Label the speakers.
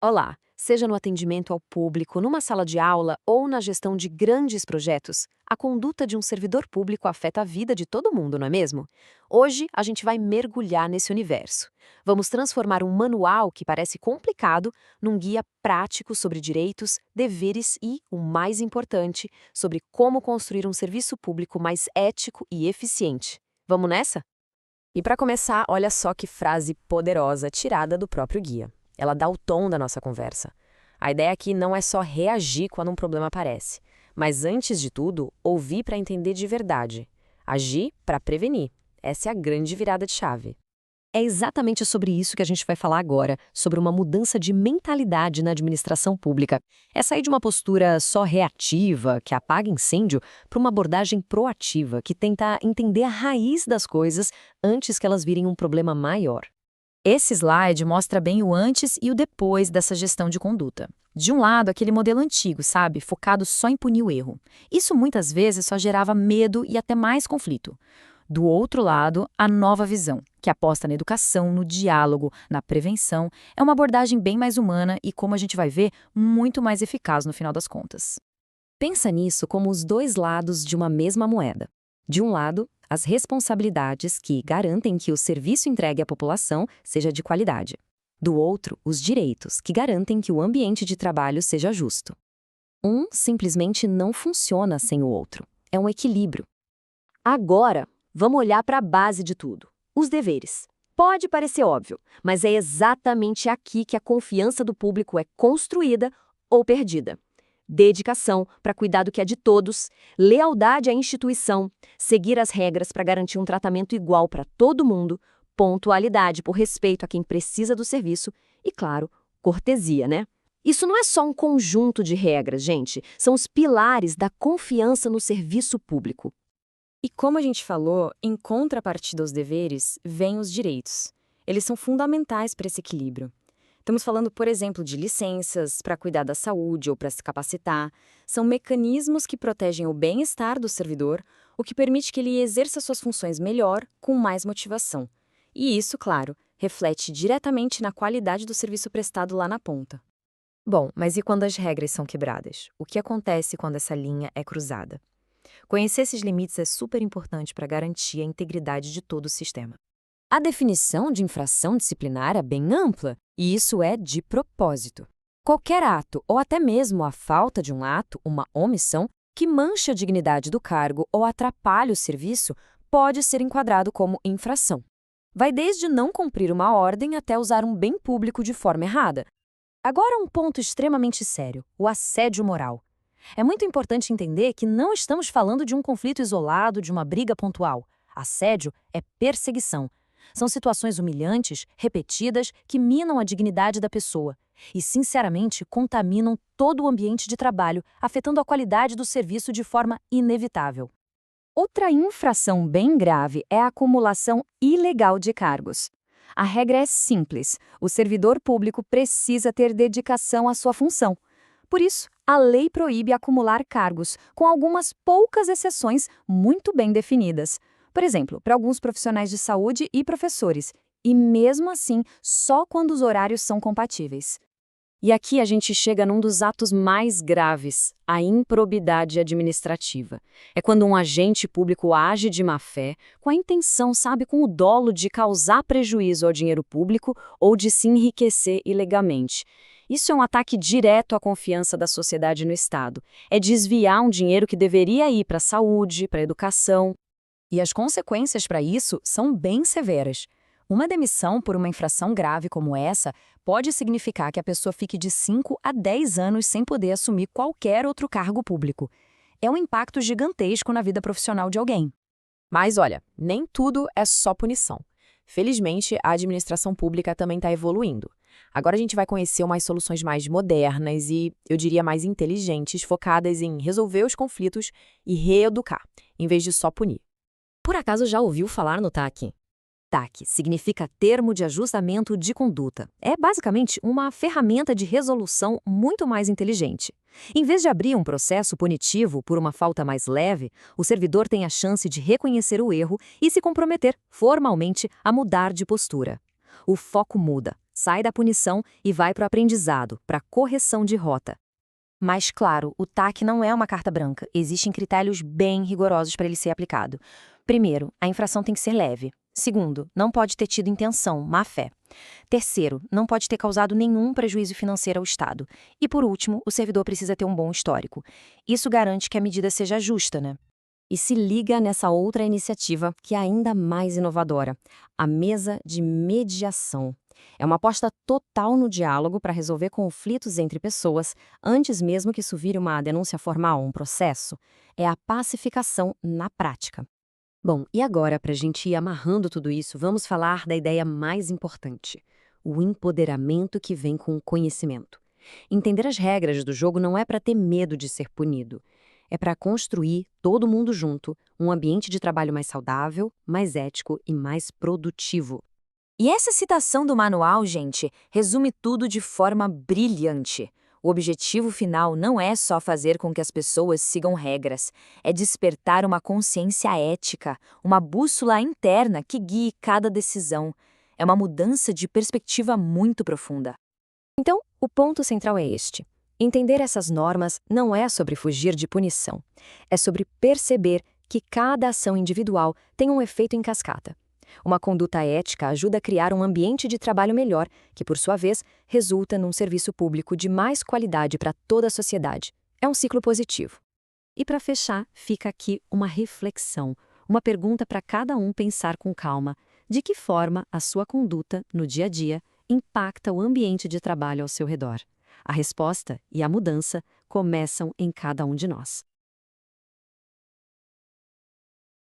Speaker 1: Olá, seja no atendimento ao público, numa sala de aula ou na gestão de grandes projetos, a conduta de um servidor público afeta a vida de todo mundo, não é mesmo? Hoje, a gente vai mergulhar nesse universo. Vamos transformar um manual que parece complicado num guia prático sobre direitos, deveres e, o mais importante, sobre como construir um serviço público mais ético e eficiente. Vamos nessa? E para começar, olha só que frase poderosa tirada do próprio guia. Ela dá o tom da nossa conversa. A ideia aqui não é só reagir quando um problema aparece, mas antes de tudo, ouvir para entender de verdade. Agir para prevenir. Essa é a grande virada de chave. É exatamente sobre isso que a gente vai falar agora, sobre uma mudança de mentalidade na administração pública. É sair de uma postura só reativa, que apaga incêndio, para uma abordagem proativa, que tenta entender a raiz das coisas antes que elas virem um problema maior.
Speaker 2: Esse slide mostra bem o antes e o depois dessa gestão de conduta. De um lado, aquele modelo antigo, sabe, focado só em punir o erro. Isso muitas vezes só gerava medo e até mais conflito. Do outro lado, a nova visão, que aposta na educação, no diálogo, na prevenção, é uma abordagem bem mais humana e, como a gente vai ver, muito mais eficaz no final das contas.
Speaker 1: Pensa nisso como os dois lados de uma mesma moeda. De um lado, as responsabilidades que garantem que o serviço entregue à população seja de qualidade. Do outro, os direitos que garantem que o ambiente de trabalho seja justo. Um simplesmente não funciona sem o outro. É um equilíbrio. Agora, vamos olhar para a base de tudo: os deveres. Pode parecer óbvio, mas é exatamente aqui que a confiança do público é construída ou perdida. Dedicação para cuidar do que é de todos, lealdade à instituição, seguir as regras para garantir um tratamento igual para todo mundo, pontualidade por respeito a quem precisa do serviço e, claro, cortesia, né? Isso não é só um conjunto de regras, gente, são os pilares da confiança no serviço público.
Speaker 2: E como a gente falou, em contrapartida aos deveres, vêm os direitos. Eles são fundamentais para esse equilíbrio. Estamos falando, por exemplo, de licenças para cuidar da saúde ou para se capacitar. São mecanismos que protegem o bem-estar do servidor, o que permite que ele exerça suas funções melhor, com mais motivação. E isso, claro, reflete diretamente na qualidade do serviço prestado lá na ponta.
Speaker 1: Bom, mas e quando as regras são quebradas? O que acontece quando essa linha é cruzada? Conhecer esses limites é super importante para garantir a integridade de todo o sistema. A definição de infração disciplinar é bem ampla, e isso é de propósito. Qualquer ato, ou até mesmo a falta de um ato, uma omissão, que mancha a dignidade do cargo ou atrapalhe o serviço, pode ser enquadrado como infração. Vai desde não cumprir uma ordem até usar um bem público de forma errada. Agora, um ponto extremamente sério: o assédio moral. É muito importante entender que não estamos falando de um conflito isolado, de uma briga pontual. Assédio é perseguição. São situações humilhantes, repetidas, que minam a dignidade da pessoa e, sinceramente, contaminam todo o ambiente de trabalho, afetando a qualidade do serviço de forma inevitável. Outra infração bem grave é a acumulação ilegal de cargos. A regra é simples: o servidor público precisa ter dedicação à sua função. Por isso, a lei proíbe acumular cargos, com algumas poucas exceções muito bem definidas. Por exemplo, para alguns profissionais de saúde e professores, e mesmo assim, só quando os horários são compatíveis. E aqui a gente chega num dos atos mais graves, a improbidade administrativa. É quando um agente público age de má fé, com a intenção, sabe, com o dolo de causar prejuízo ao dinheiro público ou de se enriquecer ilegalmente. Isso é um ataque direto à confiança da sociedade no Estado. É desviar um dinheiro que deveria ir para a saúde, para a educação. E as consequências para isso são bem severas. Uma demissão por uma infração grave como essa pode significar que a pessoa fique de 5 a 10 anos sem poder assumir qualquer outro cargo público. É um impacto gigantesco na vida profissional de alguém. Mas olha, nem tudo é só punição. Felizmente, a administração pública também está evoluindo. Agora a gente vai conhecer umas soluções mais modernas e, eu diria, mais inteligentes, focadas em resolver os conflitos e reeducar, em vez de só punir. Por acaso já ouviu falar no TAC? TAC significa Termo de Ajustamento de Conduta. É basicamente uma ferramenta de resolução muito mais inteligente. Em vez de abrir um processo punitivo por uma falta mais leve, o servidor tem a chance de reconhecer o erro e se comprometer formalmente a mudar de postura. O foco muda. sai da punição e vai para o aprendizado, para a correção de rota. Mas, claro, o TAC não é uma carta branca. Existem critérios bem rigorosos para ele ser aplicado. Primeiro, a infração tem que ser leve. Segundo, não pode ter tido intenção, má-fé. Terceiro, não pode ter causado nenhum prejuízo financeiro ao Estado. E, por último, o servidor precisa ter um bom histórico. Isso garante que a medida seja justa, né?
Speaker 2: E se liga nessa outra iniciativa que é ainda mais inovadora, a mesa de mediação. É uma aposta total no diálogo para resolver conflitos entre pessoas, antes mesmo que isso vire uma denúncia formal, um processo. É a pacificação na prática.
Speaker 1: Bom, e agora, para a gente ir amarrando tudo isso, vamos falar da ideia mais importante: o empoderamento que vem com o conhecimento. Entender as regras do jogo não é para ter medo de ser punido. É para construir, todo mundo junto, um ambiente de trabalho mais saudável, mais ético e mais produtivo. E essa citação do manual, gente, resume tudo de forma brilhante. O objetivo final não é só fazer com que as pessoas sigam regras, é despertar uma consciência ética, uma bússola interna que guie cada decisão. É uma mudança de perspectiva muito profunda. Então, o ponto central é este. Entender essas normas não é sobre fugir de punição. É sobre perceber que cada ação individual tem um efeito em cascata. Uma conduta ética ajuda a criar um ambiente de trabalho melhor, que, por sua vez, resulta num serviço público de mais qualidade para toda a sociedade. É um ciclo positivo. E para fechar, fica aqui uma reflexão, uma pergunta para cada um pensar com calma. De que forma a sua conduta, no dia a dia, impacta o ambiente de trabalho ao seu redor? A resposta e a mudança começam em cada um de nós.